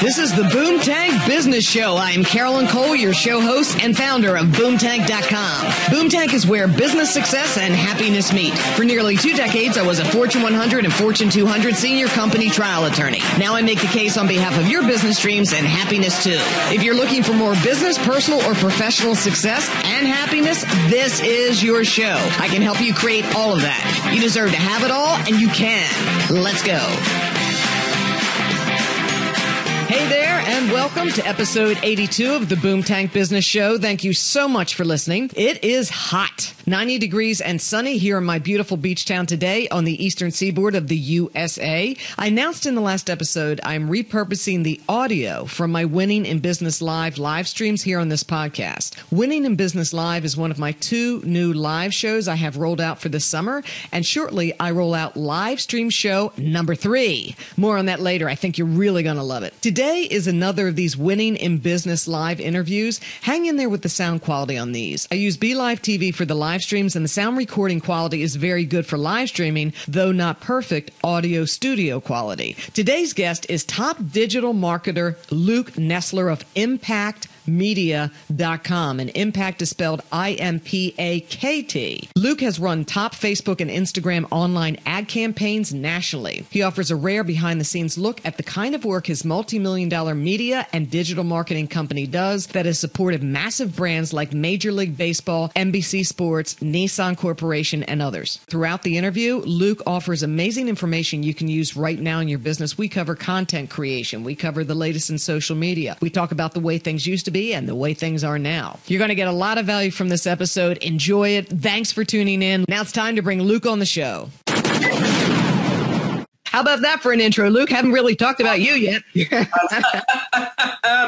This is the Boomtank Business Show. I am Carolyn Cole, your show host and founder of Boomtank.com. Boomtank is where business success and happiness meet. For nearly 2 decades, I was a Fortune 100 and Fortune 200 senior company trial attorney. Now I make the case on behalf of your business dreams and happiness too. If you're looking for more business, personal, or professional success and happiness, this is your show. I can help you create all of that. You deserve to have it all, and you can. Let's go. Hey there, and welcome to episode 82 of the Boomtank Business Show. Thank you so much for listening. It is hot, 90 degrees and sunny here in my beautiful beach town today on the eastern seaboard of the USA. I announced in the last episode I'm repurposing the audio from my Winning in Business Live streams here on this podcast. Winning in Business Live is one of my 2 new live shows I have rolled out for this summer, and shortly I roll out live stream show number 3. More on that later. I think you're really going to love it. Today is another of these Winning in Business Live interviews. Hang in there with the sound quality on these. I use BeLive TV for the live streams, and the sound recording quality is very good for live streaming, though not perfect audio studio quality. Today's guest is top digital marketer Luke Nesler of ImpaktMedia.com, and Impakt is spelled Impakt. Luke has run top Facebook and Instagram online ad campaigns nationally. He offers a rare behind-the-scenes look at the kind of work his multi-million-dollar media and digital marketing company does that has supported massive brands like Major League Baseball, NBC Sports, Nissan Corporation, and others. Throughout the interview, Luke offers amazing information you can use right now in your business. We cover content creation. We cover the latest in social media. We talk about the way things used to be and the way things are now. You're going to get a lot of value from this episode. Enjoy it. Thanks for tuning in. Now it's time to bring Luke on the show. How about that for an intro, Luke? Haven't really talked about you yet. No,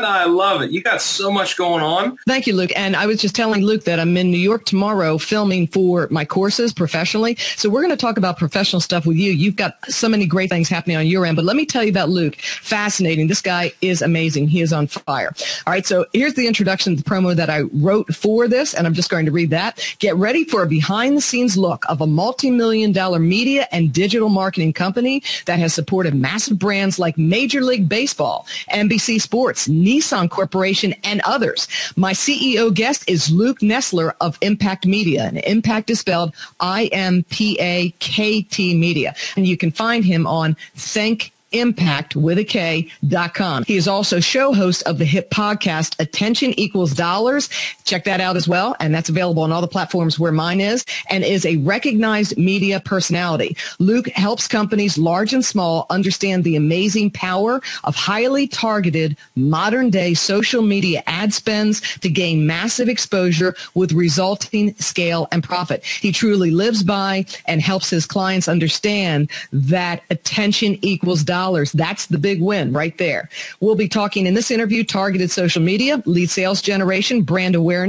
I love it. You got so much going on. Thank you, Luke. And I was just telling Luke that I'm in New York tomorrow filming for my courses professionally. So we're going to talk about professional stuff with you. You've got so many great things happening on your end. But let me tell you about Luke. Fascinating. This guy is amazing. He is on fire. All right. So here's the introduction to the promo that I wrote for this. And I'm just going to read that. Get ready for a behind-the-scenes look of a multi-million-dollar media and digital marketing company that has supported massive brands like Major League Baseball, NBC Sports, Nissan Corporation, and others. My CEO guest is Luke Nesler of Impakt Media, and Impakt is spelled IMPAKT Media. And you can find him on ThinkImpakt.com. He is also show host of the hit podcast Attention Equals Dollars. Check that out as well. And that's available on all the platforms where mine is, and is a recognized media personality. Luke helps companies large and small understand the amazing power of highly targeted modern day social media ad spends to gain massive exposure with resulting scale and profit. He truly lives by and helps his clients understand that attention equals dollars. That's the big win right there. We'll be talking in this interview targeted social media, lead sales generation, brand awareness,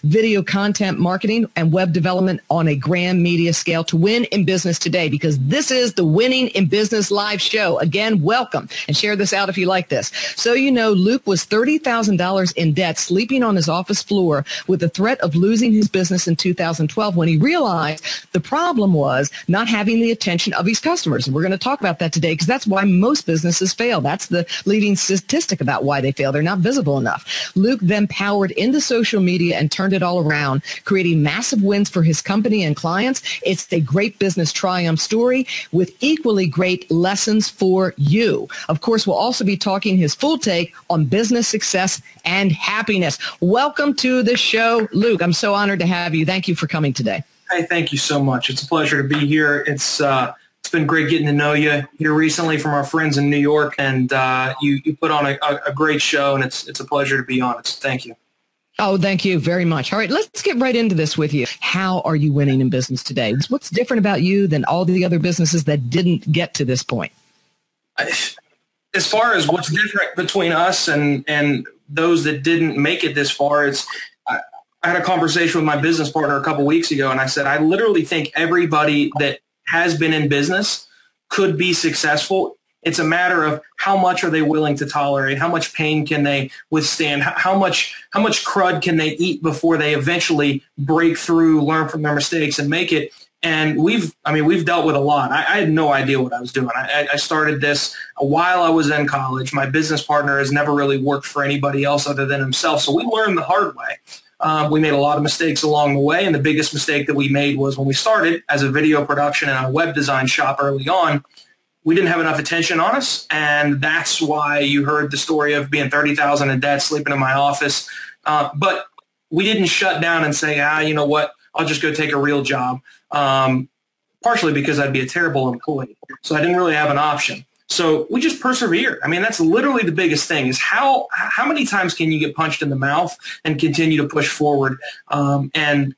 video content marketing, and web development on a grand media scale to win in business today, because this is the Winning in Business Live show. Again, welcome, and share this out if you like this. So you know, Luke was $30,000 in debt, sleeping on his office floor with the threat of losing his business in 2012 when he realized the problem was not having the attention of his customers. And we're going to talk about that today, because that's why most businesses fail. That's the leading statistic about why they fail. They're not visible enough. Luke then powered into social media and turned it all around, creating massive wins for his company and clients. It's a great business triumph story with equally great lessons for you. Of course, we'll also be talking his full take on business success and happiness. Welcome to the show, Luke. I'm so honored to have you. Thank you for coming today. Hey, thank you so much. It's a pleasure to be here. It's been great getting to know you here recently from our friends in New York, and you put on a great show, and it's a pleasure to be on it. So thank you. Oh, thank you very much. All right, let's get right into this with you. How are you winning in business today? What's different about you than all the other businesses that didn't get to this point? As far as what's different between us and those that didn't make it this far, I had a conversation with my business partner a couple weeks ago, and I said, I literally think everybody that has been in business could be successful. It's a matter of how much are they willing to tolerate? How much pain can they withstand? How much crud can they eat before they eventually break through, learn from their mistakes, and make it? And we've dealt with a lot. I had no idea what I was doing. I started this while I was in college. My business partner has never really worked for anybody else other than himself. So we learned the hard way. We made a lot of mistakes along the way. And the biggest mistake that we made was when we started as a video production and a web design shop early on, we didn't have enough attention on us. And that's why you heard the story of being $30,000 in debt, sleeping in my office. But we didn't shut down and say, you know what, I'll just go take a real job. Partially because I'd be a terrible employee. So I didn't really have an option. So we just persevere. I mean, that's literally the biggest thing is how many times can you get punched in the mouth and continue to push forward? And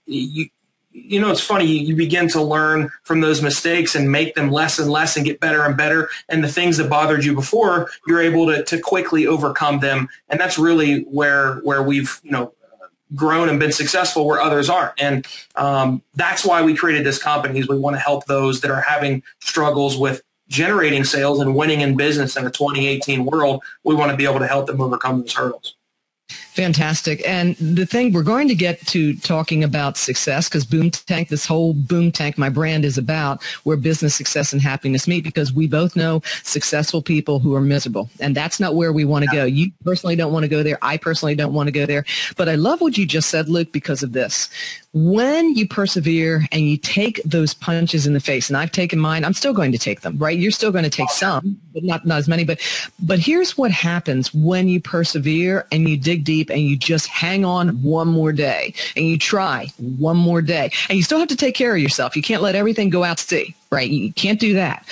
you know, it's funny, you begin to learn from those mistakes and make them less and less and get better and better. And the things that bothered you before, you're able to quickly overcome them. And that's really where we've, you know, grown and been successful where others aren't. And that's why we created this company is we want to help those that are having struggles with generating sales and winning in business in a 2018 world. We want to be able to help them overcome those hurdles. Fantastic. And the thing, we're going to get to talking about success because Boomtank, this whole Boomtank, my brand is about where business success and happiness meet because we both know successful people who are miserable. And that's not where we want to go. You personally don't want to go there. I personally don't want to go there. But I love what you just said, Luke, because of this. When you persevere and you take those punches in the face, and I've taken mine, I'm still going to take them, right? You're still going to take some, but not as many. But here's what happens when you persevere and you dig deep and you just hang on one more day and you try one more day. And you still have to take care of yourself. You can't let everything go out to sea, right? You can't do that.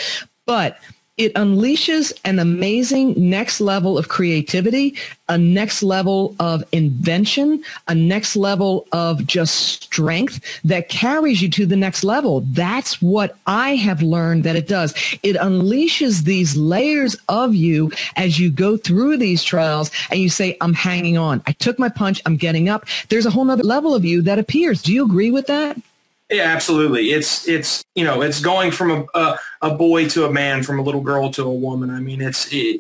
But it unleashes an amazing next level of creativity, a next level of invention, a next level of just strength that carries you to the next level. That's what I have learned that it does. It unleashes these layers of you as you go through these trials and you say, I'm hanging on. I took my punch. I'm getting up. There's a whole nother level of you that appears. Do you agree with that? Yeah, absolutely. It's you know, it's going from a boy to a man, from a little girl to a woman. I mean,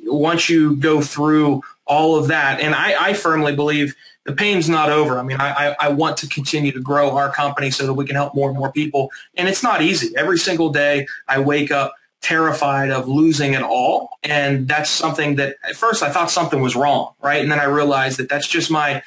once you go through all of that, and I firmly believe the pain's not over. I mean, I want to continue to grow our company so that we can help more and more people. And it's not easy. Every single day I wake up terrified of losing it all. And that's something that at first I thought something was wrong, right? And then I realized that that's just my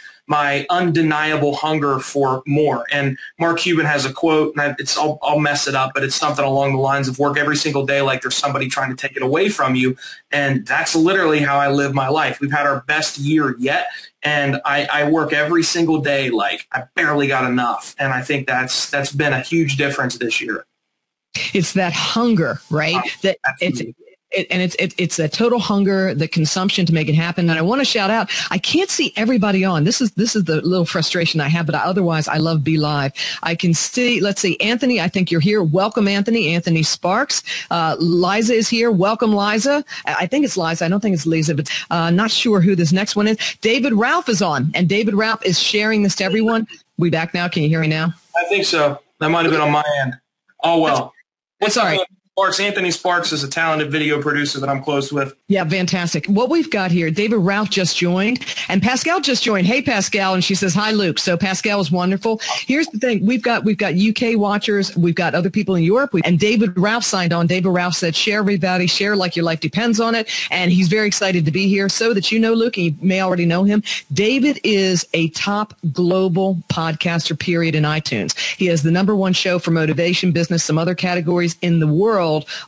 undeniable hunger for more. And Mark Cuban has a quote, and I'll mess it up, but it's something along the lines of work every single day like there's somebody trying to take it away from you. And that's literally how I live my life. We've had our best year yet, and I work every single day like I barely got enough. And I think that's been a huge difference this year. It's that hunger, right? That it's a total hunger, the consumption to make it happen. And I want to shout out, I can't see everybody on. This is the little frustration I have, but otherwise I love Be Live. I can see, let's see, Anthony, I think you're here. Welcome, Anthony. Anthony Sparks. Liza is here. Welcome, Liza. I think it's Liza. I don't think it's Lisa, but not sure who this next one is. David Ralph is on, and David Ralph is sharing this to everyone. We back now? Can you hear me now? I think so. That might have been on my end. Oh, well. It's all right. Anthony Sparks is a talented video producer that I'm close with. Yeah, fantastic. What we've got here, David Ralph just joined, and Pascal just joined. Hey, Pascal, and she says, hi, Luke. So Pascal is wonderful. Here's the thing. We've got UK watchers. We've got other people in Europe. And David Ralph signed on. David Ralph said, share, everybody, share like your life depends on it. And he's very excited to be here. So that you know, Luke, and you may already know him, David is a top global podcaster, period, in iTunes. He has the #1 show for motivation, business, some other categories in the world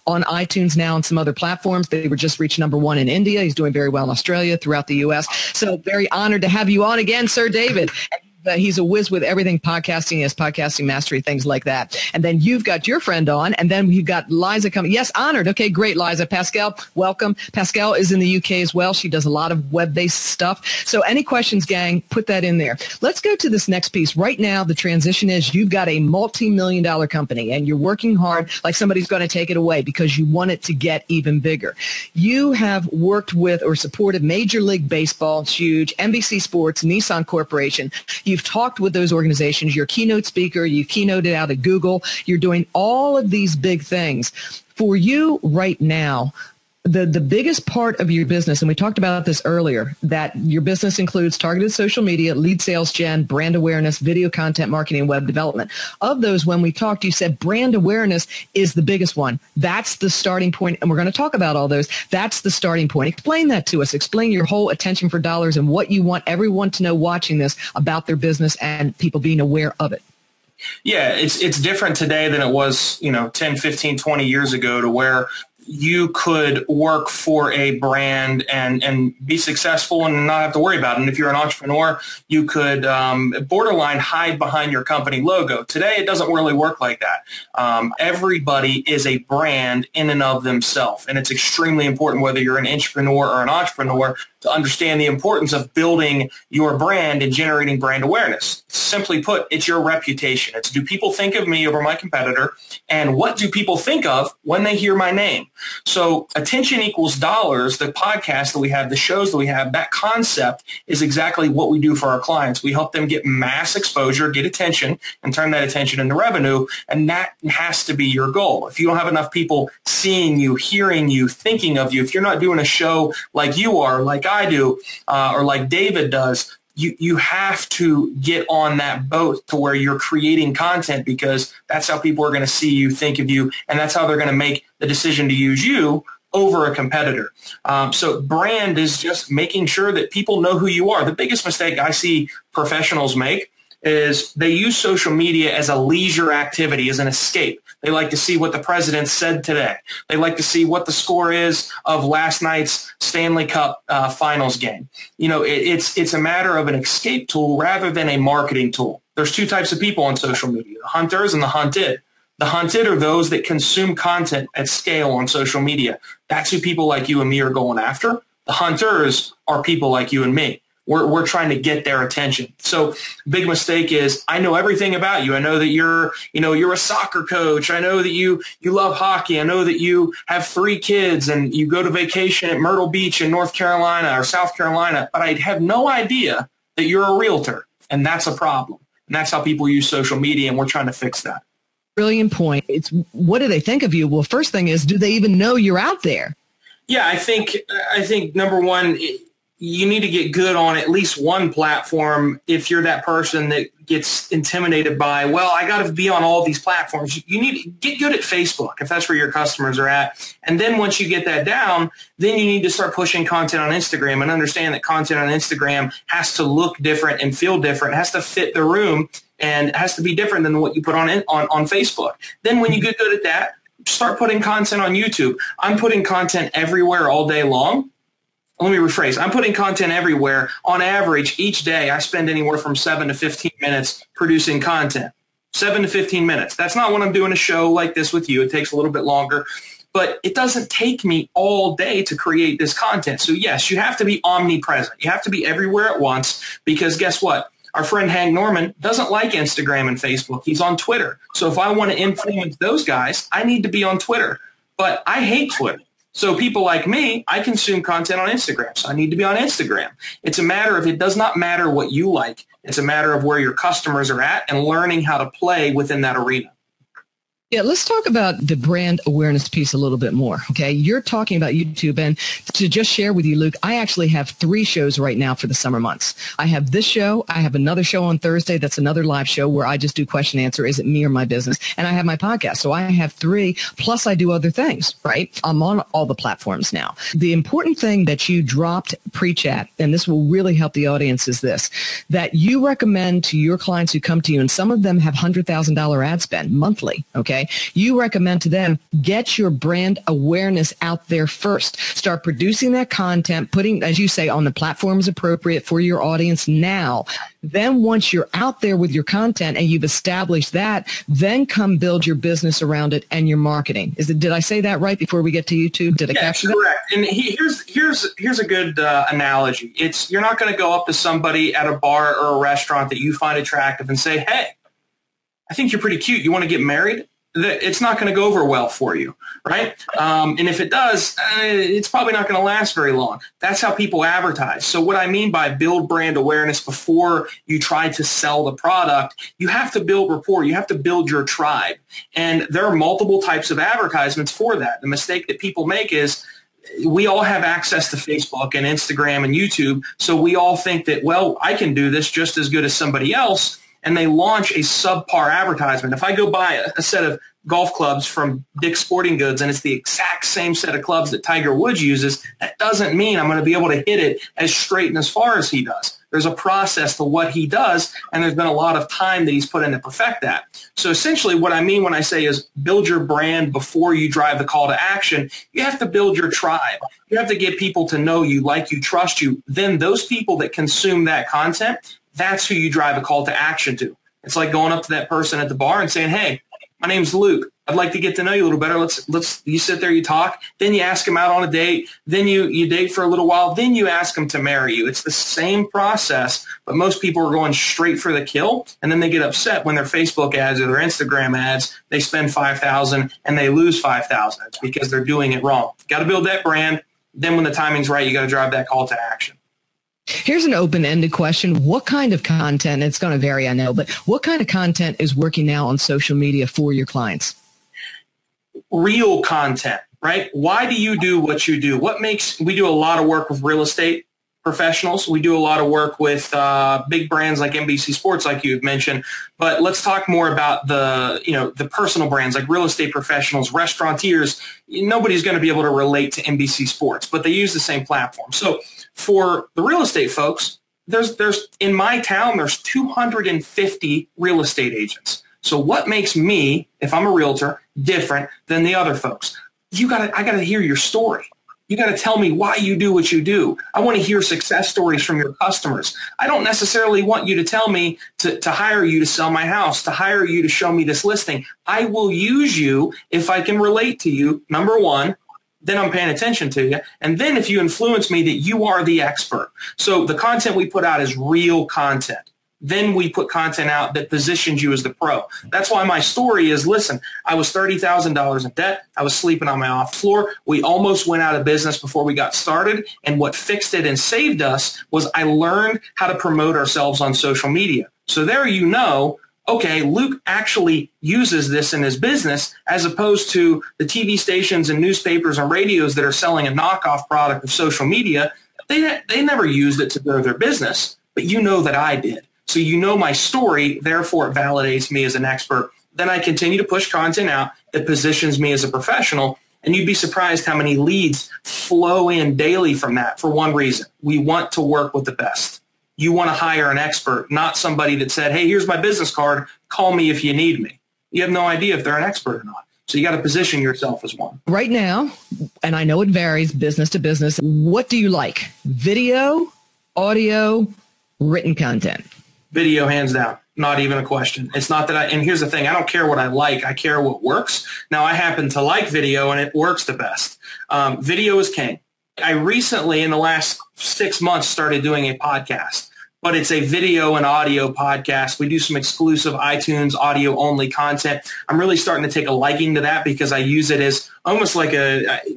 on iTunes now and some other platforms. They were just reached #1 in India. He's doing very well in Australia, throughout the U.S. So very honored to have you on again, Sir David. He's a whiz with everything podcasting, has podcasting mastery, things like that. And then you've got your friend on, and then we've got Liza coming. Yes, honored. Okay, great, Liza. Pascal, welcome. Pascal is in the UK as well. She does a lot of web-based stuff. So any questions, gang, put that in there. Let's go to this next piece. Right now, the transition is you've got a multi-million-dollar company, and you're working hard like somebody's going to take it away because you want it to get even bigger. You have worked with or supported Major League Baseball, it's huge, NBC Sports, Nissan Corporation. You've talked with those organizations. You're a keynote speaker. You've keynoted out at Google. You're doing all of these big things. For you right now, The biggest part of your business, and we talked about this earlier, that your business includes targeted social media, lead sales gen, brand awareness, video content marketing, and web development. Of those, when we talked, you said brand awareness is the biggest one. That's the starting point, and we're going to talk about all those. That's the starting point. Explain that to us. Explain your whole attention for dollars and what you want everyone to know watching this about their business and people being aware of it. Yeah, it's different today than it was, 10, 15, 20 years ago, to where you could work for a brand and be successful and not have to worry about it. And if you're an entrepreneur, you could borderline hide behind your company logo. Today, it doesn't really work like that. Everybody is a brand in and of themselves. And it's extremely important, whether you're an entrepreneur or an entrepreneur, to understand the importance of building your brand and generating brand awareness. Simply put, it's your reputation. It's, do people think of me over my competitor? And what do people think of when they hear my name? So attention equals dollars, the podcast that we have, the shows that we have, that concept is exactly what we do for our clients. We help them get mass exposure, get attention, and turn that attention into revenue. And that has to be your goal. If you don't have enough people seeing you, hearing you, thinking of you, if you're not doing a show like you are, like I do, or like David does, you have to get on that boat to where you're creating content, because that's how people are going to see you, think of you, and that's how they're going to make the decision to use you over a competitor. So brand is just making sure that people know who you are. The biggest mistake I see professionals make is they use social media as a leisure activity, as an escape. They like to see what the president said today. They like to see what the score is of last night's Stanley Cup finals game. It's a matter of an escape tool rather than a marketing tool. There's two types of people on social media, the hunters and the hunted. The hunted are those that consume content at scale on social media. That's who people like you and me are going after. The hunters are people like you and me. We're trying to get their attention. So big mistake is, I know everything about you. I know that you're a soccer coach. I know that you love hockey. I know that you have 3 kids and you go to vacation at Myrtle Beach in North Carolina or South Carolina, but I have no idea that you're a realtor. And that's a problem. And that's how people use social media, and we're trying to fix that. Brilliant point. It's, what do they think of you? Well, first thing is, do they even know you're out there? Yeah, I think number one, you need to get good on at least one platform. If you're that person that gets intimidated by, well, I got to be on all these platforms, you need to get good at Facebook if that's where your customers are at. And then once you get that down, then you need to start pushing content on Instagram, and understand that content on Instagram has to look different and feel different. It has to fit the room, and it has to be different than what you put on Facebook. Then when you get good at that, start putting content on YouTube. I'm putting content everywhere all day long. Let me rephrase. I'm putting content everywhere. On average, each day, I spend anywhere from 7 to 15 minutes producing content. 7 to 15 minutes. That's not when I'm doing a show like this with you. It takes a little bit longer. But it doesn't take me all day to create this content. So, yes, you have to be omnipresent. You have to be everywhere at once, because guess what? Our friend Hank Norman doesn't like Instagram and Facebook. He's on Twitter. So if I want to influence those guys, I need to be on Twitter. But I hate Twitter. So people like me, I consume content on Instagram, so I need to be on Instagram. It's a matter of, it does not matter what you like. It's a matter of where your customers are at and learning how to play within that arena. Yeah, let's talk about the brand awareness piece a little bit more. Okay, you're talking about YouTube, and to just share with you, Luke, I actually have 3 shows right now for the summer months. I have this show. I have another show on Thursday. That's another live show where I just do question answer. Is it me or my business? And I have my podcast. So I have 3, plus I do other things, right? I'm on all the platforms now. The important thing that you dropped pre-chat, and this will really help the audience, is this, that you recommend to your clients who come to you, and some of them have $100,000 ad spend monthly, okay? You recommend to them, get your brand awareness out there first. Start producing that content, putting, as you say, on the platforms appropriate for your audience now. Then once you're out there with your content and you've established that, then come build your business around it and your marketing. Did I say that right before we get to YouTube? Did I capture that? Correct. And here's a good analogy. You're not going to go up to somebody at a bar or a restaurant that you find attractive and say, hey, I think you're pretty cute. You want to get married? It's not going to go over well for you, right? And if it does, it's probably not going to last very long. That's how people advertise. So what I mean by build brand awareness before you try to sell the product, you have to build rapport. You have to build your tribe. And there are multiple types of advertisements for that. The mistake that people make is we all have access to Facebook and Instagram and YouTube. So we all think that, well, I can do this just as good as somebody else. And they launch a subpar advertisement. If I go buy a set of golf clubs from Dick's Sporting Goods and it's the exact same set of clubs that Tiger Woods uses, that doesn't mean I'm going to be able to hit it as straight and as far as he does. There's a process to what he does, and there's been a lot of time that he's put in to perfect that. So essentially what I mean when I say is build your brand before you drive the call to action, you have to build your tribe. You have to get people to know you, like you, trust you. Then those people that consume that content, that's who you drive a call to action to. It's like going up to that person at the bar and saying, hey, my name's Luke. I'd like to get to know you a little better. You sit there, you talk, then you ask them out on a date, then you date for a little while, then you ask them to marry you. It's the same process, but most people are going straight for the kill, and then they get upset when their Facebook ads or their Instagram ads, they spend $5,000 and they lose $5,000. It's because they're doing it wrong. Got to build that brand. Then when the timing's right, you got to drive that call to action. Here's an open-ended question. What kind of content, it's going to vary, I know, but what kind of content is working now on social media for your clients? Real content, right? Why do you do what you do? We do a lot of work with real estate professionals. We do a lot of work with big brands like NBC Sports, like you had mentioned. But let's talk more about the personal brands like real estate professionals, restaurateurs. Nobody's going to be able to relate to NBC Sports, but they use the same platform. So for the real estate folks, there's in my town, there's 250 real estate agents. So what makes me, if I'm a realtor, different than the other folks? I got to hear your story. You got to tell me why you do what you do. I want to hear success stories from your customers. I don't necessarily want you to tell me to hire you to sell my house, to hire you to show me this listing. I will use you if I can relate to you, number one. Then I'm paying attention to you. And then if you influence me that you are the expert. So the content we put out is real content. Then we put content out that positions you as the pro. That's why my story is, listen, I was $30,000 in debt. I was sleeping on my off floor. We almost went out of business before we got started. And what fixed it and saved us was I learned how to promote ourselves on social media. So there you know, okay, Luke actually uses this in his business as opposed to the TV stations and newspapers and radios that are selling a knockoff product of social media. They never used it to grow their business, but you know that I did. So you know my story, therefore it validates me as an expert. Then I continue to push content out that positions me as a professional, and you'd be surprised how many leads flow in daily from that for one reason. We want to work with the best. You want to hire an expert, not somebody that said, hey, here's my business card, call me if you need me. You have no idea if they're an expert or not. So you got to position yourself as one. Right now, and I know it varies business to business, what do you like? Video, audio, written content? Video, hands down. Not even a question. It's not that and here's the thing, I don't care what I like, I care what works. Now, I happen to like video and it works the best. Video is king. I recently, in the last 6 months, started doing a podcast, but it's a video and audio podcast. We do some exclusive iTunes audio only content. I'm really starting to take a liking to that because I use it as almost like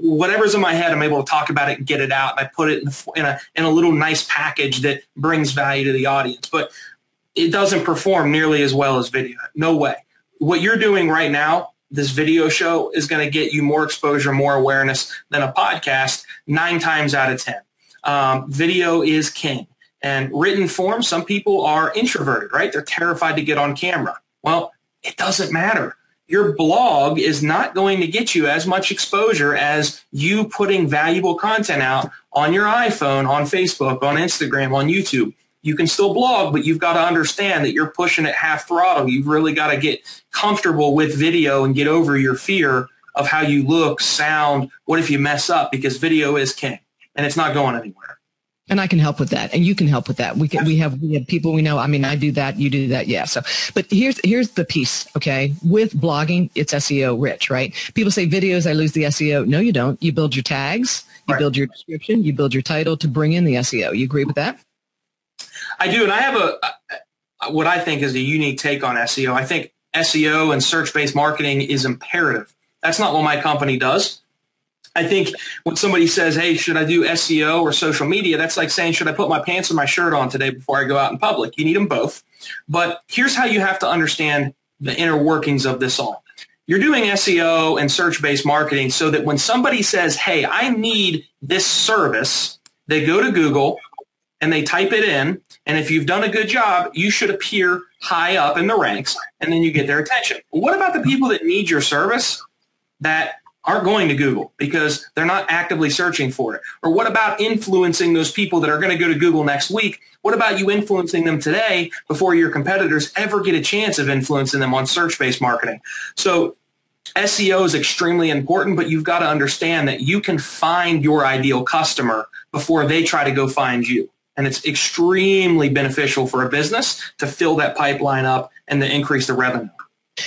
whatever's in my head, I'm able to talk about it and get it out. And I put it in a little nice package that brings value to the audience. But it doesn't perform nearly as well as video. No way. What you're doing right now, this video show, is going to get you more exposure, more awareness than a podcast 9 times out of 10. Video is king. And written form, some people are introverted, right? They're terrified to get on camera. Well, it doesn't matter. Your blog is not going to get you as much exposure as you putting valuable content out on your iPhone, on Facebook, on Instagram, on YouTube. You can still blog, but you've got to understand that you're pushing at half throttle. You've really got to get comfortable with video and get over your fear of how you look, sound, what if you mess up, because video is king and it's not going anywhere. And I can help with that, and you can help with that. We have people we know. I mean, I do that, you do that, yeah. So, but here's the piece, okay? With blogging, it's SEO rich, right? People say videos, I lose the SEO. No, you don't. You build your tags, you build your description, you build your title to bring in the SEO. You agree with that? I do, and I have what I think is a unique take on SEO. I think SEO and search-based marketing is imperative. That's not what my company does. I think when somebody says, hey, should I do SEO or social media, that's like saying, should I put my pants or my shirt on today before I go out in public? You need them both. But here's how you have to understand the inner workings of this all. You're doing SEO and search-based marketing so that when somebody says, hey, I need this service, they go to Google and they type it in. And if you've done a good job, you should appear high up in the ranks, and then you get their attention. What about the people that need your service that aren't going to Google because they're not actively searching for it? Or what about influencing those people that are going to go to Google next week? What about you influencing them today before your competitors ever get a chance of influencing them on search-based marketing? So SEO is extremely important, but you've got to understand that you can find your ideal customer before they try to go find you. And it's extremely beneficial for a business to fill that pipeline up and to increase the revenue.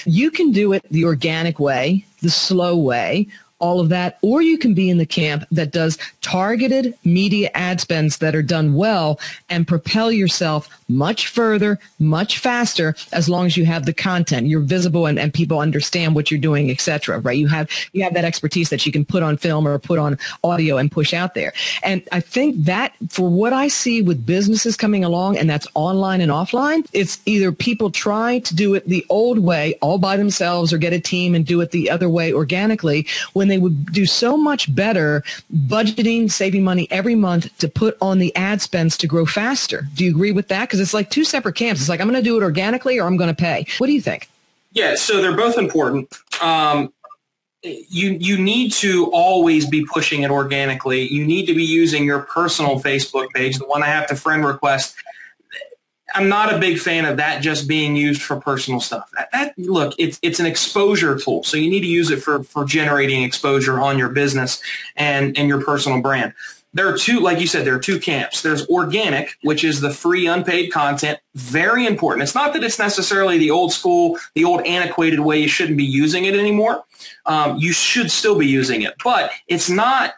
You can do it the organic way, the slow way, all of that, or you can be in the camp that does targeted media ad spends that are done well and propel yourself much further, much faster, as long as you have the content, you're visible and people understand what you're doing, et cetera, right? You have that expertise that you can put on film or put on audio and push out there. And I think that for what I see with businesses coming along, and that's online and offline, it's either people try to do it the old way all by themselves or get a team and do it the other way organically, when they would do so much better budgeting, saving money every month to put on the ad spends to grow faster. Do you agree with that? Because it's like two separate camps. It's like, I'm going to do it organically or I'm going to pay. What do you think? Yeah, so they're both important. You need to always be pushing it organically. You need to be using your personal Facebook page, the one I have to friend request. I'm not a big fan of that just being used for personal stuff. Look, it's an exposure tool, so you need to use it for generating exposure on your business and your personal brand. There are two, like you said, there are two camps. There's organic, which is the free unpaid content, very important. It's not that it's necessarily the old school, the old antiquated way. You shouldn't be using it anymore. You should still be using it, but it's not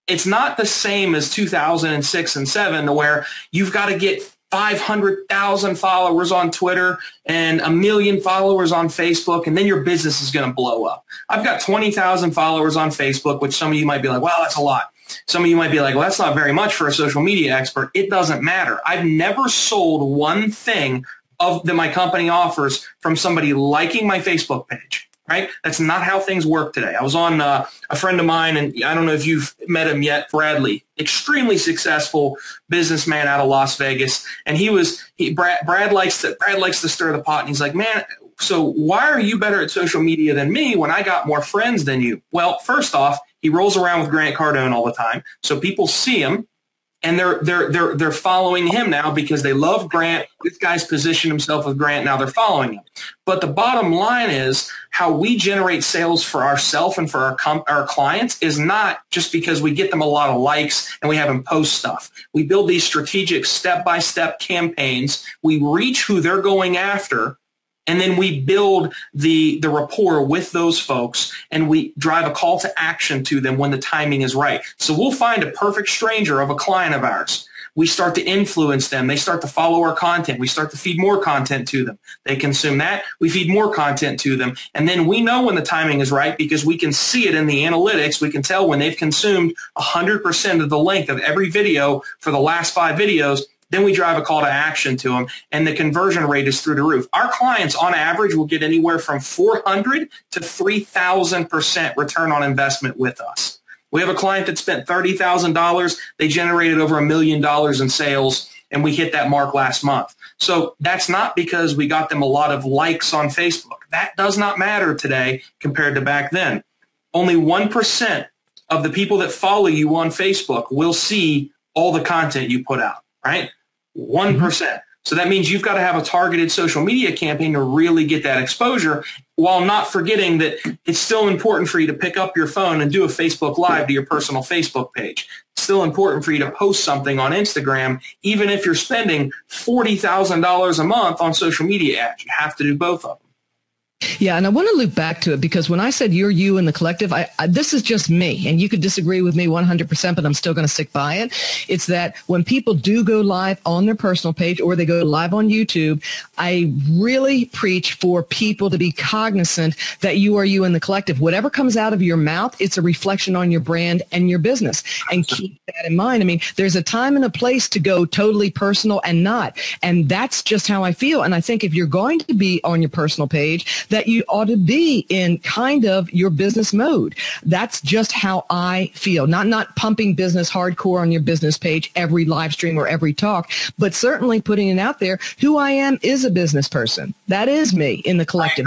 the same as 2006 and 2007, where you've got to get 500,000 followers on Twitter and 1 million followers on Facebook, and then your business is going to blow up. I've got 20,000 followers on Facebook, which some of you might be like, well, that's a lot. Some of you might be like, well, that's not very much for a social media expert. It doesn't matter. I've never sold one thing that my company offers from somebody liking my Facebook page. Right? That's not how things work today. I was on a friend of mine, and I don't know if you've met him yet, Bradley, extremely successful businessman out of Las Vegas. And Brad likes to stir the pot. And he's like, man, so why are you better at social media than me when I got more friends than you? Well, first off, he rolls around with Grant Cardone all the time. So people see him. And they're following him now because they love Grant. This guy's positioned himself with Grant. Now they're following him. But the bottom line is how we generate sales for ourselves and for our clients is not just because we get them a lot of likes and we have them post stuff. We build these strategic step-by-step campaigns. We reach who they're going after. And then we build the rapport with those folks, and we drive a call to action to them when the timing is right. So we'll find a perfect stranger of a client of ours. We start to influence them. They start to follow our content. We start to feed more content to them. They consume that. We feed more content to them. And then we know when the timing is right because we can see it in the analytics. We can tell when they've consumed 100% of the length of every video for the last 5 videos. Then we drive a call to action to them, and the conversion rate is through the roof. Our clients, on average, will get anywhere from 400 to 3,000% return on investment with us. We have a client that spent $30,000. They generated over $1 million in sales, and we hit that mark last month. So that's not because we got them a lot of likes on Facebook. That does not matter today compared to back then. Only 1% of the people that follow you on Facebook will see all the content you put out, right? 1%. So that means you've got to have a targeted social media campaign to really get that exposure, while not forgetting that it's still important for you to pick up your phone and do a Facebook Live to your personal Facebook page. It's still important for you to post something on Instagram, even if you're spending $40,000 a month on social media ads. You have to do both of them. Yeah, and I want to loop back to it because when I said you're you in the collective, this is just me, and you could disagree with me 100%, but I'm still going to stick by it. It's that when people do go live on their personal page or they go live on YouTube, I really preach for people to be cognizant that you are you in the collective. Whatever comes out of your mouth, it's a reflection on your brand and your business. And keep that in mind. I mean, there's a time and a place to go totally personal and not. And that's just how I feel. And I think if you're going to be on your personal page, that you ought to be in kind of your business mode. That's just how I feel. Not pumping business hardcore on your business page every live stream or every talk, but certainly putting it out there. Who I am is a business person. That is me in the collective.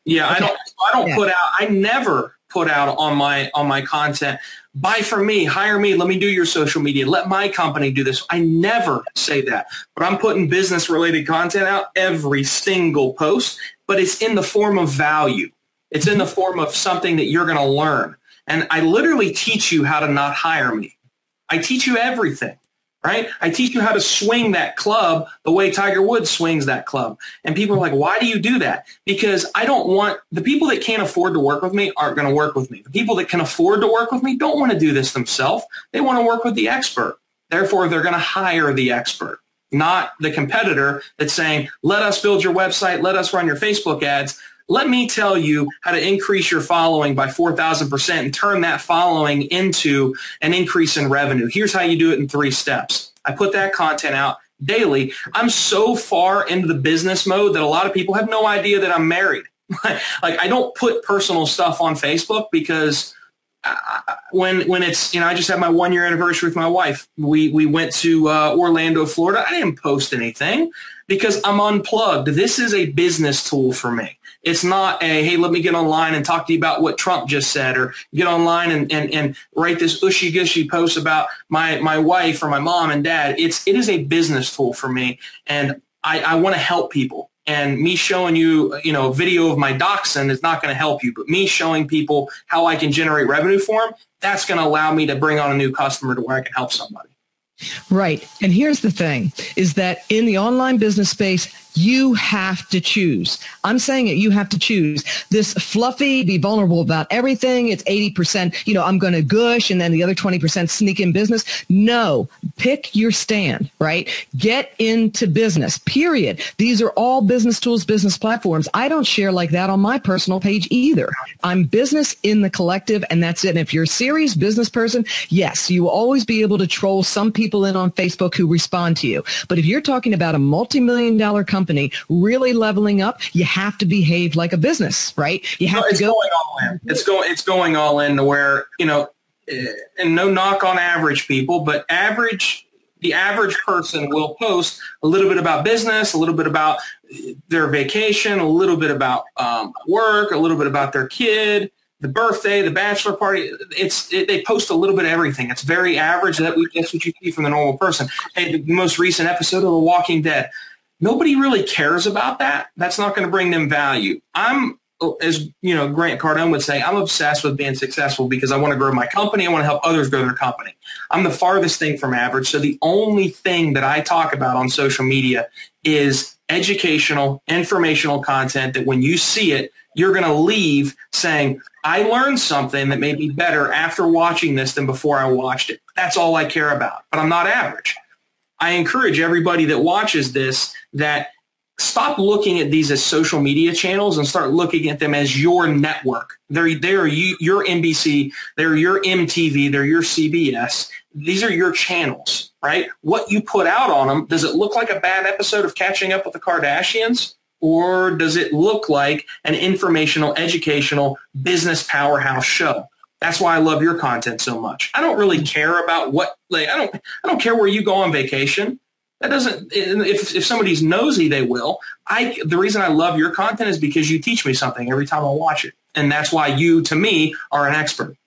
Yeah, okay. I don't put out. I never put out on my content, buy from me, hire me, let me do your social media, let my company do this. I never say that, but I'm putting business related content out every single post, but it's in the form of value. It's in the form of something that you're going to learn. And I literally teach you how to not hire me. I teach you everything, right? I teach you how to swing that club the way Tiger Woods swings that club. And people are like, why do you do that? Because I don't want the people that can't afford to work with me aren't going to work with me. The people that can afford to work with me don't want to do this themselves. They want to work with the expert. Therefore, they're going to hire the expert, not the competitor that's saying, let us build your website, let us run your Facebook ads. Let me tell you how to increase your following by 4,000% and turn that following into an increase in revenue. Here's how you do it in 3 steps. I put that content out daily. I'm so far into the business mode that a lot of people have no idea that I'm married. Like I don't put personal stuff on Facebook because when it's, I just had my 1-year anniversary with my wife. We went to Orlando, Florida. I didn't post anything because I'm unplugged. This is a business tool for me. It's not a, hey, let me get online and talk to you about what Trump just said, or get online and write this ushy-gushy post about my wife or my mom and dad. It is a business tool for me, and I want to help people. And me showing you, a video of my dachshund is not going to help you, but me showing people how I can generate revenue for them, that's going to allow me to bring on a new customer to where I can help somebody. Right. And here's the thing, is that in the online business space, you have to choose. I'm saying it, you have to choose. This fluffy, be vulnerable about everything. It's 80%, I'm going to gush, and then the other 20% sneak in business. No, pick your stand, right? Get into business, period. These are all business tools, business platforms. I don't share like that on my personal page either. I'm business in the collective, and that's it. And if you're a serious business person, yes, you will always be able to troll some people in on Facebook who respond to you. But if you're talking about a multi-million-dollar company really leveling up, you have to behave like a business, right? You have to go going all in. It's going all in to where, and no knock on average people, but the average person will post a little bit about business, a little bit about their vacation, a little bit about work, a little bit about their kid, the birthday, the bachelor party. They post a little bit of everything. It's very average. That's what you see from the normal person. Hey, the most recent episode of The Walking Dead. Nobody really cares about that. That's not going to bring them value. I'm, as Grant Cardone would say, I'm obsessed with being successful because I want to grow my company. I want to help others grow their company. I'm the farthest thing from average. So the only thing that I talk about on social media is educational, informational content that when you see it, you're going to leave saying, I learned something that may be better after watching this than before I watched it. That's all I care about. But I'm not average. I encourage everybody that watches this that stop looking at these as social media channels and start looking at them as your network. They're your NBC, they're your MTV, they're your CBS. These are your channels, right? What you put out on them, does it look like a bad episode of Catching Up with the Kardashians? Or does it look like an informational, educational, business powerhouse show? That's why I love your content so much. I don't really care about I don't care where you go on vacation. That doesn't, if somebody's nosy, they will. The reason I love your content is because you teach me something every time I watch it. And that's why you, to me, are an expert.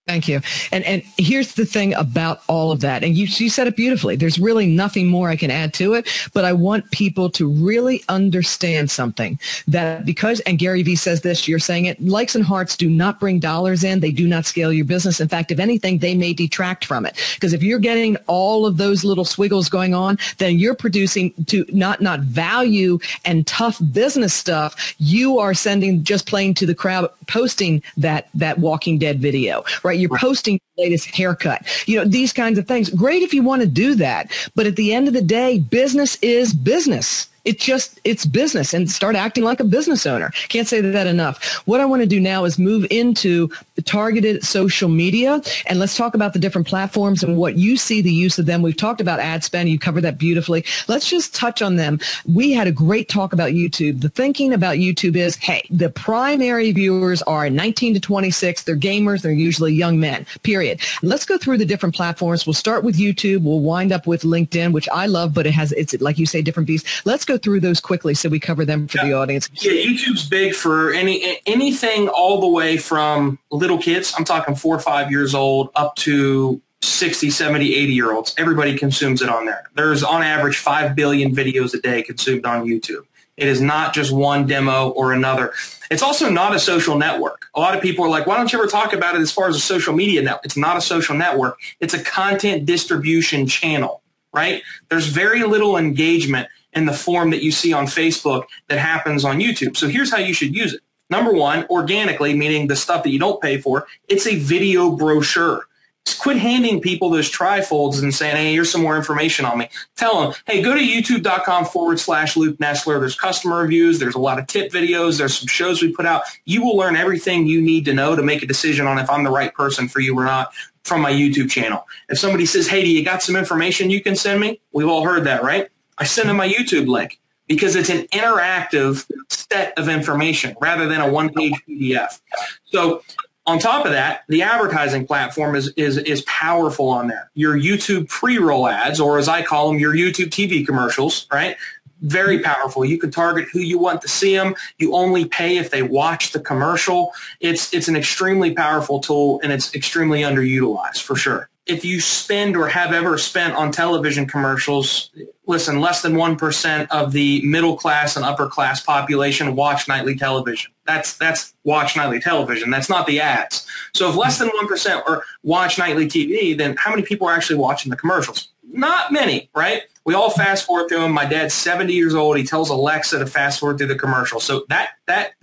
Thank you. And here's the thing about all of that. And you said it beautifully. There's really nothing more I can add to it, but I want people to really understand something that and Gary Vee says this, you're saying it, likes and hearts do not bring dollars in. They do not scale your business. In fact, if anything, they may detract from it. Because if you're getting all of those little swiggles going on, then you're producing to not value and tough business stuff. You are just playing to the crowd, posting that Walking Dead video, right? You're posting the latest haircut, these kinds of things. Great if you want to do that. But at the end of the day, business is business. It's business, and start acting like a business owner. Can't say that enough. What I want to do now is move into the targeted social media, and let's talk about the different platforms and what you see the use of them. We've talked about ad spend. You covered that beautifully. Let's just touch on them. We had a great talk about YouTube. The thinking about YouTube is, hey, the primary viewers are 19 to 26. They're gamers. They're usually young men, period. Let's go through the different platforms. We'll start with YouTube. We'll wind up with LinkedIn, which I love, but it's like you say, different beasts. Let's go through those quickly so we cover them for the audience. Yeah, YouTube's big for anything all the way from little kids. I'm talking 4 or 5 years old up to 60, 70, 80-year-olds. Everybody consumes it on there. There's on average 5 billion videos a day consumed on YouTube. It is not just one demo or another. It's also not a social network. A lot of people are like, why don't you ever talk about it as far as a social media network? It's not a social network. It's a content distribution channel, right? There's very little engagement in the form that you see on Facebook that happens on YouTube. So here's how you should use it. Number one, organically, meaning the stuff that you don't pay for, it's a video brochure. Just quit handing people those trifolds and saying, hey, here's some more information on me. Tell them, hey, go to youtube.com/Luke Nesler. There's customer reviews. There's a lot of tip videos. There's some shows we put out. You will learn everything you need to know to make a decision on if I'm the right person for you or not from my YouTube channel. If somebody says, hey, do you got some information you can send me? We've all heard that, right? I send them my YouTube link because it's an interactive set of information rather than a one-page PDF. So on top of that, the advertising platform is powerful on there. Your YouTube pre-roll ads, or as I call them, your YouTube TV commercials, right? Very powerful. You can target who you want to see them. You only pay if they watch the commercial. It's an extremely powerful tool, and it's extremely underutilized for sure. If you spend or have ever spent on television commercials, listen, less than 1% of the middle class and upper class population watch nightly television. That's watch nightly television. That's not the ads. So if less than 1% or watch nightly TV, then how many people are actually watching the commercials? Not many, right? We all fast forward through them. My dad's 70 years old. He tells Alexa to fast forward through the commercial. So that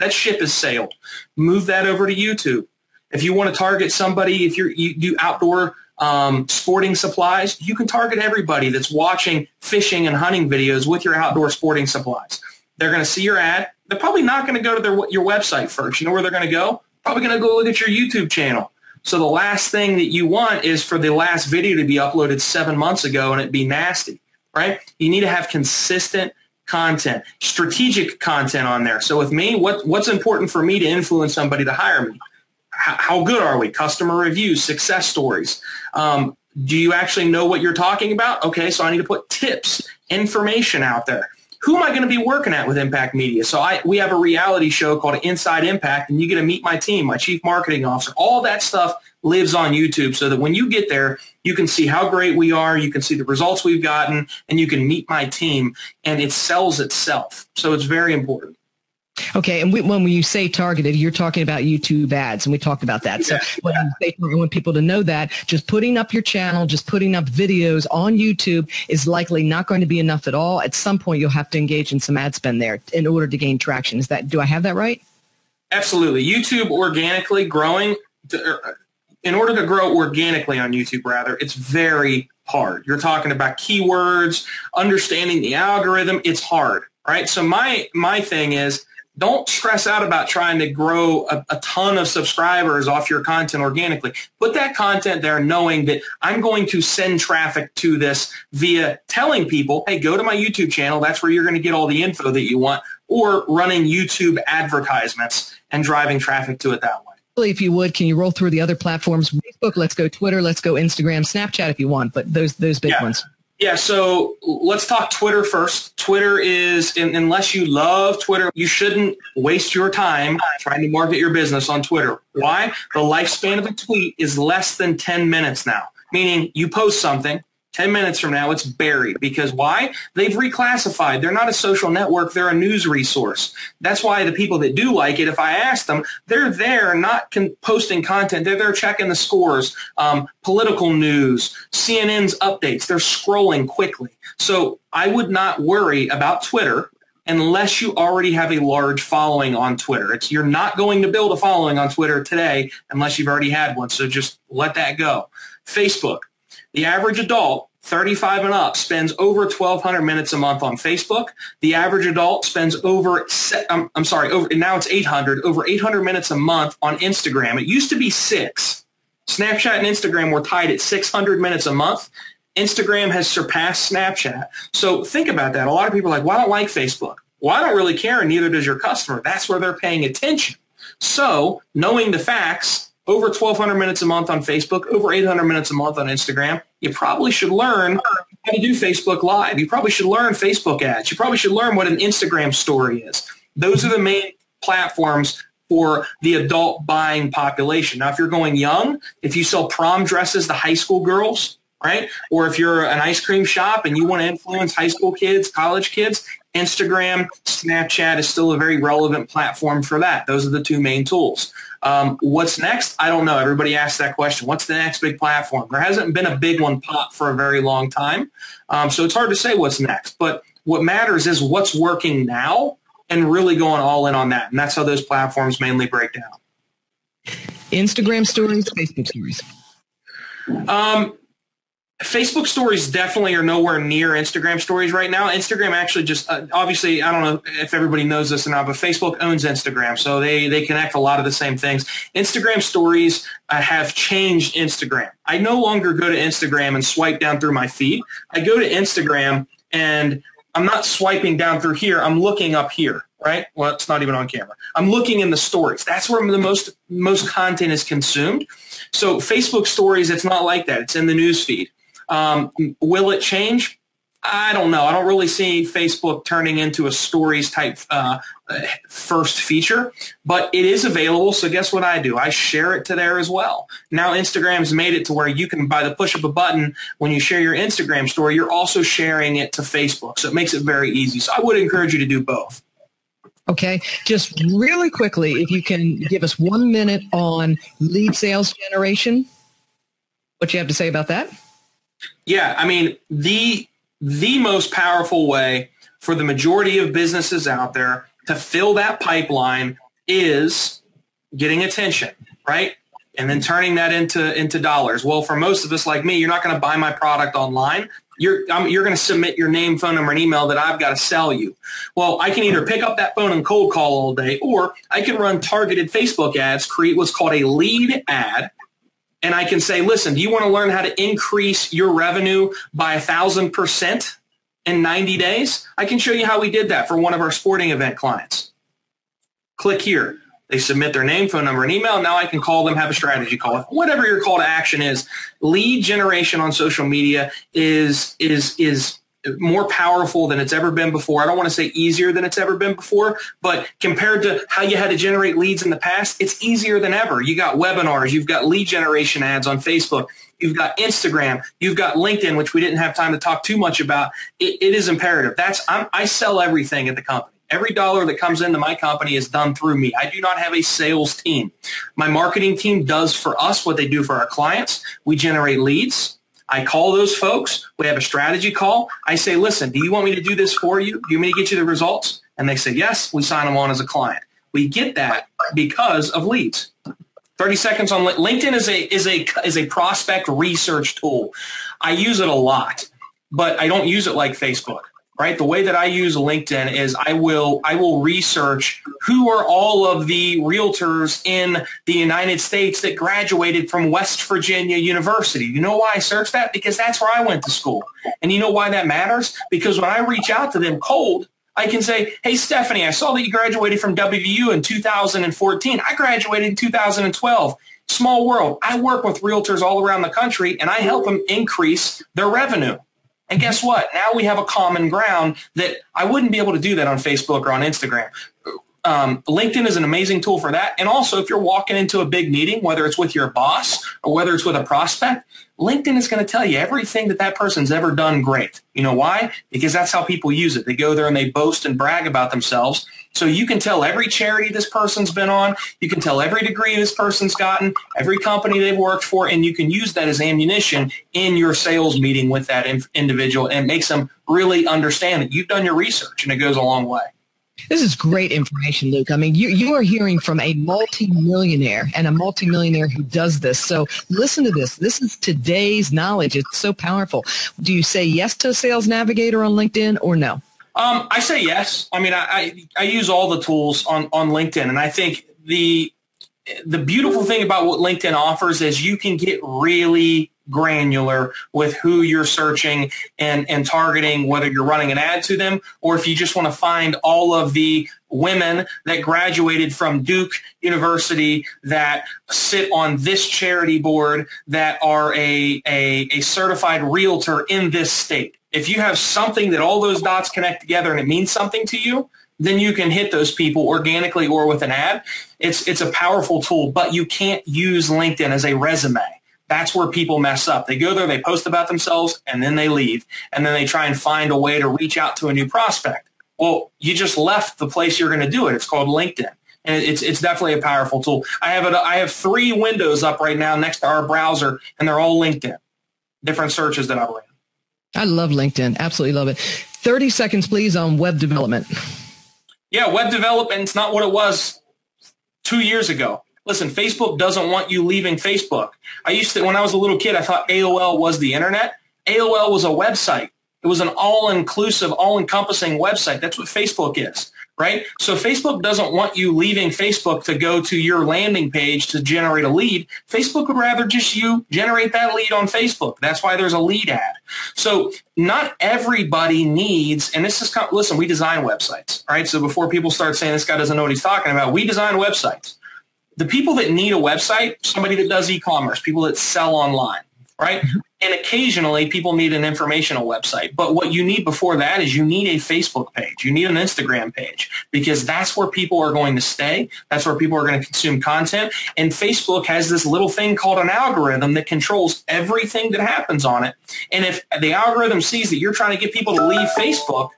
ship has sailed. Move that over to YouTube. If you want to target somebody, if you do outdoor sporting supplies, you can target everybody that's watching fishing and hunting videos with your outdoor sporting supplies. They're going to see your ad. They're probably not going to go to your website first. You know where they're going to go? Probably going to go look at your YouTube channel. So the last thing that you want is for the last video to be uploaded 7 months ago and it be nasty, right? You need to have consistent content, strategic content on there. So with me, what's important for me to influence somebody to hire me? How good are we? Customer reviews, success stories. Do you actually know what you're talking about? Okay, so I need to put tips, information out there. Who am I going to be working at with Impakt Media? So we have a reality show called Inside Impakt, and you get to meet my team, my chief marketing officer. All that stuff lives on YouTube so that when you get there, you can see how great we are, you can see the results we've gotten, and you can meet my team, and it sells itself. So it's very important. Okay, and when you say targeted, you're talking about YouTube ads, and we talked about that. So when you say, I want people to know that just putting up your channel, just putting up videos on YouTube is likely not going to be enough at all. At some point, you'll have to engage in some ad spend there in order to gain traction. Do I have that right? Absolutely. YouTube organically growing, in order to grow organically on YouTube, rather, it's very hard. You're talking about keywords, understanding the algorithm. It's hard, right? So my thing is, don't stress out about trying to grow a ton of subscribers off your content organically. Put that content there knowing that I'm going to send traffic to this via telling people, hey, go to my YouTube channel. That's where you're going to get all the info that you want, or running YouTube advertisements and driving traffic to it that way. If you would, can you roll through the other platforms? Facebook, let's go Twitter, let's go Instagram, Snapchat if you want, but those big ones. Yeah, so let's talk Twitter first. Twitter is, unless you love Twitter, you shouldn't waste your time trying to market your business on Twitter. Why? The lifespan of a tweet is less than 10 minutes now, meaning you post something, 10 minutes from now, it's buried. Because why? They've reclassified. They're not a social network. They're a news resource. That's why the people that do like it, if I ask them, they're there not posting content. They're there checking the scores, political news, CNN's updates. They're scrolling quickly. So I would not worry about Twitter unless you already have a large following on Twitter. You're not going to build a following on Twitter today unless you've already had one. So just let that go. Facebook. The average adult, 35 and up spends over 1,200 minutes a month on Facebook. The average adult spends over now it's 800, over 800 minutes a month on Instagram. It used to be 6. Snapchat and Instagram were tied at 600 minutes a month. Instagram has surpassed Snapchat. So think about that. A lot of people are like, well, I don't like Facebook. Well, I don't really care, and neither does your customer. That's where they're paying attention. So knowing the facts, over 1,200 minutes a month on Facebook, over 800 minutes a month on Instagram, you probably should learn how to do Facebook Live. You probably should learn Facebook ads. You probably should learn what an Instagram story is. Those are the main platforms for the adult buying population. Now, if you're going young, if you sell prom dresses to high school girls, right? Or if you're an ice cream shop and you want to influence high school kids, college kids, Instagram, Snapchat is still a very relevant platform for that. Those are the two main tools. What's next? I don't know. Everybody asks that question. What's the next big platform? There hasn't been a big one pop for a very long time. So it's hard to say what's next. But what matters is what's working now and really going all in on that. And that's how those platforms mainly break down. Instagram stories, Facebook stories. Facebook stories definitely are nowhere near Instagram stories right now. Instagram actually just, obviously, I don't know if everybody knows this or not, but Facebook owns Instagram. So they connect a lot of the same things. Instagram stories have changed Instagram. I no longer go to Instagram and swipe down through my feed. I go to Instagram and I'm not swiping down through here. I'm looking up here, right? Well, it's not even on camera. I'm looking in the stories. That's where the most content is consumed. So Facebook stories, it's not like that. It's in the news feed. Will it change? I don't know. I don't really see Facebook turning into a stories type first feature, but it is available. So guess what I do? I share it to there as well. Now Instagram's made it to where you can, by the push of a button, when you share your Instagram story, you're also sharing it to Facebook. So it makes it very easy. So I would encourage you to do both. Okay. Just really quickly, if you can give us 1 minute on lead sales generation, what you have to say about that? Yeah, I mean, the most powerful way for the majority of businesses out there to fill that pipeline is getting attention, right? And then turning that into dollars. Well, for most of us like me, you're not going to buy my product online. You're going to submit your name, phone number, and email that I've got to sell you. Well, I can either pick up that phone and cold call all day, or I can run targeted Facebook ads, create what's called a lead ad. And I can say, listen, do you want to learn how to increase your revenue by 1,000% in 90 days? I can show you how we did that for one of our sporting event clients. Click here. They submit their name, phone number, and email. Now I can call them, have a strategy call. Whatever your call to action is, lead generation on social media is more powerful than it's ever been before. I don't want to say easier than it's ever been before, but compared to how you had to generate leads in the past, it's easier than ever. You got webinars, you've got lead generation ads on Facebook, you've got Instagram, you've got LinkedIn, which we didn't have time to talk too much about. It is imperative. I sell everything at the company. Every dollar that comes into my company is done through me. I do not have a sales team. My marketing team does for us what they do for our clients. We generate leads. I call those folks. We have a strategy call. I say, listen, do you want me to do this for you? Do you want me to get you the results? And they say, yes. We sign them on as a client. We get that because of leads. 30 seconds on LinkedIn is a prospect research tool. I use it a lot, but I don't use it like Facebook. Right? The way that I use LinkedIn is I will research who are all of the realtors in the United States that graduated from West Virginia University. You know why I search that? Because that's where I went to school. And you know why that matters? Because when I reach out to them cold, I can say, hey, Stephanie, I saw that you graduated from WVU in 2014. I graduated in 2012. Small world. I work with realtors all around the country, and I help them increase their revenue. And guess what? Now we have a common ground that I wouldn't be able to do that on Facebook or on Instagram. LinkedIn is an amazing tool for that. And also, if you're walking into a big meeting, whether it's with your boss or whether it's with a prospect, LinkedIn is going to tell you everything that person's ever done great. You know why? Because that's how people use it. They go there and they boast and brag about themselves. So you can tell every charity this person's been on. You can tell every degree this person's gotten, every company they've worked for, and you can use that as ammunition in your sales meeting with that individual, and it makes them really understand that you've done your research, and it goes a long way. This is great information, Luke. I mean, you are hearing from a multimillionaire and a multimillionaire who does this. So listen to this. This is today's knowledge. It's so powerful. Do you say yes to a sales navigator on LinkedIn or no? I say yes. I mean, I use all the tools on LinkedIn, and I think the beautiful thing about what LinkedIn offers is you can get really granular with who you're searching and targeting, whether you're running an ad to them or if you just want to find all of the women that graduated from Duke University that sit on this charity board that are a certified realtor in this state. If you have something that all those dots connect together and it means something to you, then you can hit those people organically or with an ad. It's a powerful tool, but you can't use LinkedIn as a resume. That's where people mess up. They go there, they post about themselves, and then they leave. And then they try and find a way to reach out to a new prospect. Well, you just left the place you're going to do it. It's called LinkedIn. And it's definitely a powerful tool. I have 3 windows up right now next to our browser, and they're all LinkedIn, different searches that I ran. I love LinkedIn. Absolutely love it. 30 seconds, please, on web development. Yeah, web development's not what it was 2 years ago. Listen, Facebook doesn't want you leaving Facebook. When I was a little kid, I thought AOL was the internet. AOL was a website. It was an all-inclusive, all-encompassing website. That's what Facebook is, right? So Facebook doesn't want you leaving Facebook to go to your landing page to generate a lead. Facebook would rather just you generate that lead on Facebook. That's why there's a lead ad. So not everybody needs, and this is, listen, we design websites, right? So before people start saying this guy doesn't know what he's talking about, we design websites. The people that need a website, somebody that does e-commerce, people that sell online, right? And occasionally people need an informational website. But what you need before that is you need a Facebook page. You need an Instagram page because that's where people are going to stay. That's where people are going to consume content. And Facebook has this little thing called an algorithm that controls everything that happens on it. And if the algorithm sees that you're trying to get people to leave Facebook,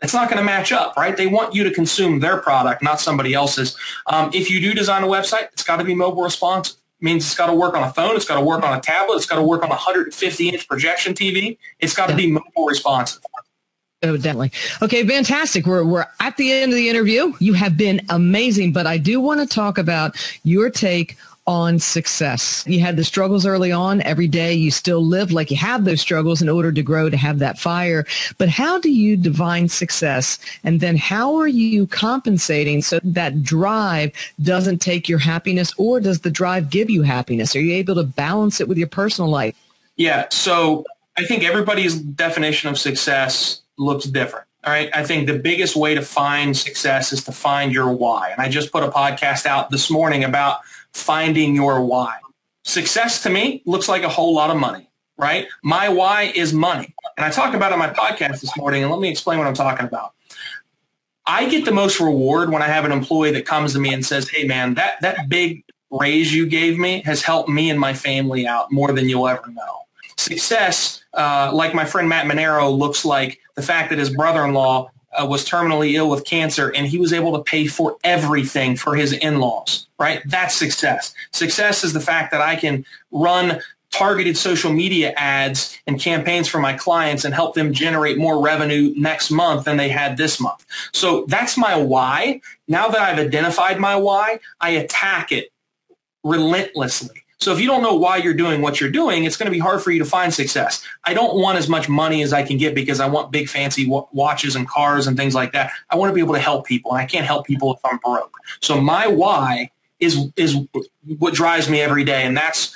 it's not going to match up, right? They want you to consume their product, not somebody else's. If you do design a website, it's got to be mobile responsive. It means it's got to work on a phone. It's got to work on a tablet. It's got to work on a 150-inch projection TV. It's got to be mobile responsive. Oh, definitely. Okay, fantastic. We're at the end of the interview. You have been amazing, but I do want to talk about your take on success. You had the struggles early on. Every day you still live like you have those struggles in order to grow, to have that fire. But how do you define success? And then how are you compensating so that drive doesn't take your happiness, or does the drive give you happiness? Are you able to balance it with your personal life? Yeah. So I think everybody's definition of success looks different. All right. I think the biggest way to find success is to find your why. And I just put a podcast out this morning about finding your why. Success to me looks like a whole lot of money, right? My why is money. And I talked about it on my podcast this morning, and let me explain what I'm talking about. I get the most reward when I have an employee that comes to me and says, hey, man, that big raise you gave me has helped me and my family out more than you'll ever know. Success, like my friend Matt Monero, looks like the fact that his brother-in-law was terminally ill with cancer, and he was able to pay for everything for his in-laws, right? That's success. Success is the fact that I can run targeted social media ads and campaigns for my clients and help them generate more revenue next month than they had this month. So that's my why. Now that I've identified my why, I attack it relentlessly. So if you don't know why you're doing what you're doing, it's going to be hard for you to find success. I don't want as much money as I can get because I want big fancy watches and cars and things like that. I want to be able to help people, and I can't help people if I'm broke. So my why is what drives me every day, and that's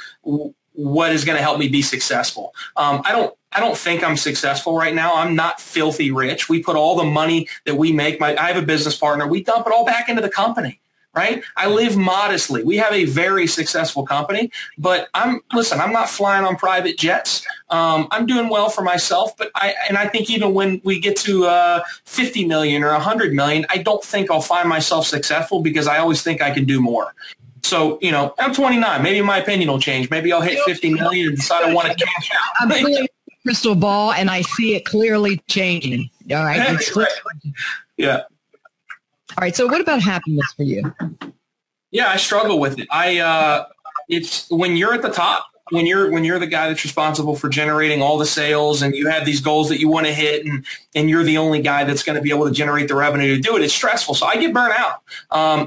what is going to help me be successful. I don't think I'm successful right now. I'm not filthy rich. We put all the money that we make. I have a business partner. We dump it all back into the company. Right? I live modestly. We have a very successful company, but I'm not flying on private jets. I'm doing well for myself, but I think even when we get to 50 million or 100 million, I don't think I'll find myself successful because I always think I can do more. So, I'm 29. Maybe my opinion will change. Maybe I'll hit 50 million and decide I want to cash out. I'm feeling a crystal ball, and I see it clearly changing. All right. Yeah. All right. So what about happiness for you? Yeah, I struggle with it. It's when you're at the top, when you're the guy that's responsible for generating all the sales and you have these goals that you want to hit and you're the only guy that's going to be able to generate the revenue to do it, it's stressful. So I get burnt out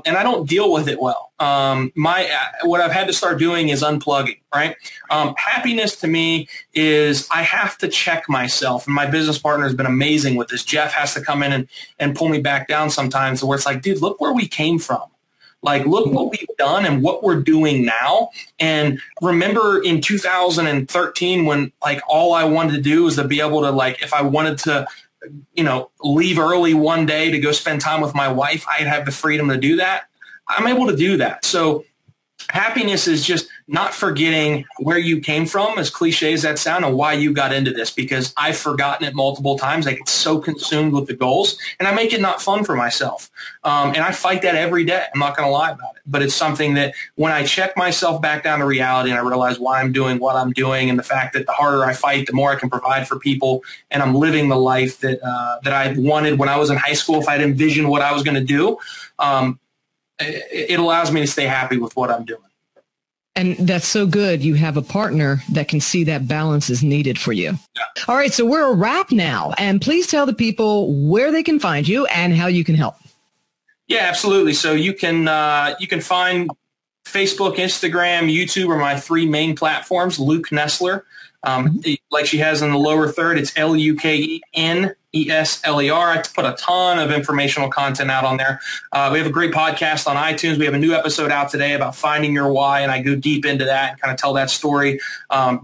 and I don't deal with it well. What I've had to start doing is unplugging, right? Happiness to me is I have to check myself, and my business partner has been amazing with this. Jeff has to come in and pull me back down sometimes where it's like, dude, look where we came from. Like, look what we've done and what we're doing now. And remember in 2013 when like all I wanted to do was to be able to, like, if I wanted to, leave early one day to go spend time with my wife, I'd have the freedom to do that. I'm able to do that. So happiness is just not forgetting where you came from, as cliche as that sounds, and why you got into this, because I've forgotten it multiple times. I get so consumed with the goals, and I make it not fun for myself. And I fight that every day. I'm not going to lie about it. But it's something that when I check myself back down to reality and I realize why I'm doing what I'm doing, and the fact that the harder I fight, the more I can provide for people, and I'm living the life that I wanted when I was in high school, if I'd envisioned what I was going to do, it allows me to stay happy with what I'm doing. And that's so good. You have a partner that can see that balance is needed for you. Yeah. All right. So we're a wrap now. And please tell the people where they can find you and how you can help. Yeah, absolutely. So you can find Facebook, Instagram, YouTube are my three main platforms. Luke Nesler. Like she has in the lower third, it's LUKENESLER. I put a ton of informational content out on there. We have a great podcast on iTunes. We have a new episode out today about finding your why, and I go deep into that and kind of tell that story.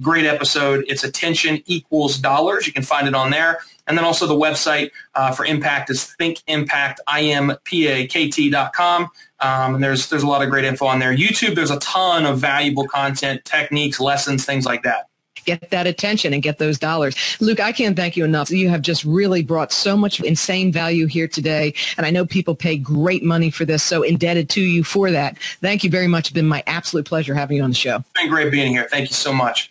Great episode. It's Attention Equals Dollars. You can find it on there. And then also the website for Impakt is thinkimpakt.com. And there's a lot of great info on there. YouTube, there's a ton of valuable content, techniques, lessons, things like that. Get that attention and get those dollars. Luke, I can't thank you enough. You have just really brought so much insane value here today. And I know people pay great money for this, so indebted to you for that. Thank you very much. It's been my absolute pleasure having you on the show. It's been great being here. Thank you so much.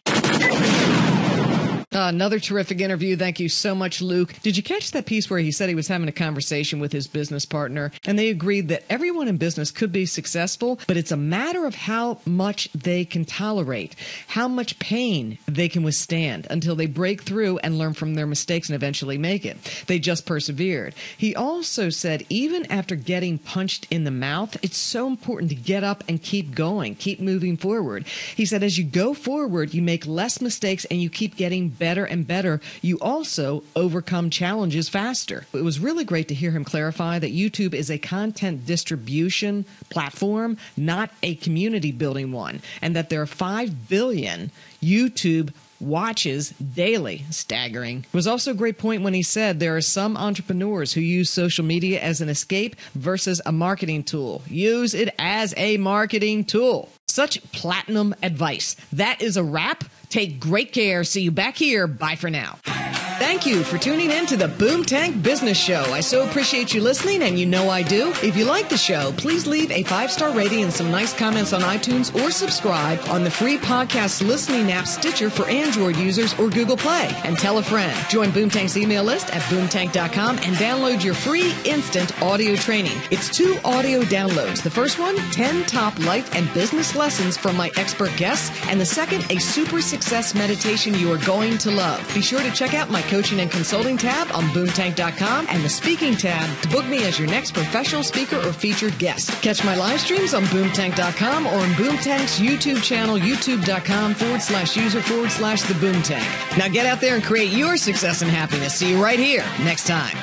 Another terrific interview. Thank you so much, Luke. Did you catch that piece where he said he was having a conversation with his business partner and they agreed that everyone in business could be successful, but it's a matter of how much they can tolerate, how much pain they can withstand until they break through and learn from their mistakes and eventually make it. They just persevered. He also said even after getting punched in the mouth, it's so important to get up and keep going, keep moving forward. He said as you go forward, you make less mistakes and you keep getting better and better. You also overcome challenges faster. It was really great to hear him clarify that YouTube is a content distribution platform, not a community building one, and that there are 5 billion YouTube watches daily. Staggering. It was also a great point when he said there are some entrepreneurs who use social media as an escape versus a marketing tool. Use it as a marketing tool. Such platinum advice. That is a wrap. Take great care. See you back here. Bye for now. Thank you for tuning in to the Boomtank Business Show. I so appreciate you listening, and you know I do. If you like the show, please leave a 5-star rating and some nice comments on iTunes, or subscribe on the free podcast listening app Stitcher for Android users or Google Play. And tell a friend. Join Boomtank's email list at boomtank.com and download your free instant audio training. It's 2 audio downloads. The first one, 10 top life and business lessons from my expert guests, and the second, a super success meditation you are going to love. Be sure to check out my coaching and consulting tab on boomtank.com and the speaking tab to book me as your next professional speaker or featured guest. Catch my live streams on boomtank.com or on Boomtank's YouTube channel, youtube.com/user/the Boomtank. Now get out there and create your success and happiness. See you right here next time.